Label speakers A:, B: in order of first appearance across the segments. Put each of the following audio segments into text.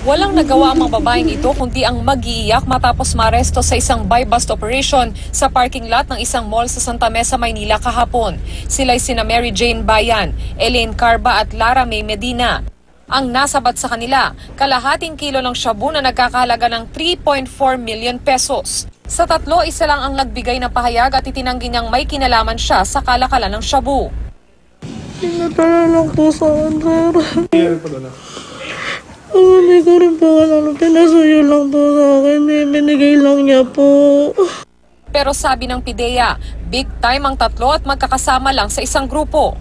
A: Walang nagawa ang mga babaeng ito kundi ang mag-iiyak matapos maaresto sa isang buy-bust operation sa parking lot ng isang mall sa Santa Mesa, Maynila kahapon. Sila'y sina Mary Jane Bayan, Elaine Carba at Lara May Medina. Ang nasabat sa kanila, kalahating kilo ng shabu na nagkakahalaga ng 3.4 million pesos. Sa tatlo, isa lang ang nagbigay ng pahayag at itinanggi niyang may kinalaman siya sa kalakalan ng shabu.
B: Tinatala lang po sa sir. Hindi ko rin po alam. Pinasuyo lang po sa akin. Binigay lang niya po.
A: Pero sabi ng PIDEA, big time ang tatlo at magkakasama lang sa isang grupo.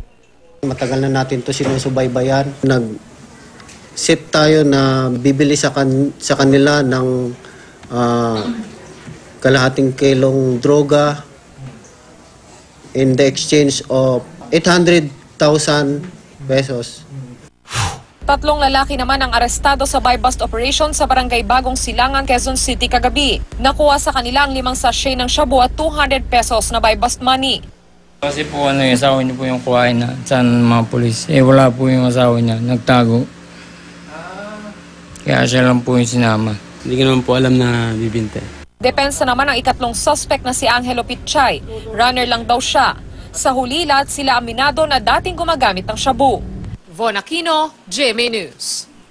C: Matagal na natin to sinusubaybayan. Nag-set tayo na bibili sa kanila ng kalahating kilong droga in the exchange of 800,000 pesos.
A: Tatlong lalaki naman ang arestado sa buy-bust operation sa barangay Bagong Silangan, Quezon City kagabi. Nakuha sa kanila ang 5 sachet ng shabu at 200 pesos na buy-bust money.
D: Kasi po yung asawa niya po yung kuhain na sa mga polis. Wala po yung asawa niya, nagtago. Kaya siya lang po yung sinama.
E: Hindi ko naman po alam na bibinte.
A: Depensa naman ang ikatlong suspect na si Angelo Pitchay. Runner lang daw siya. Sa huli, lahat sila aminado na dating gumagamit ng shabu. Von Aquino, GMA News.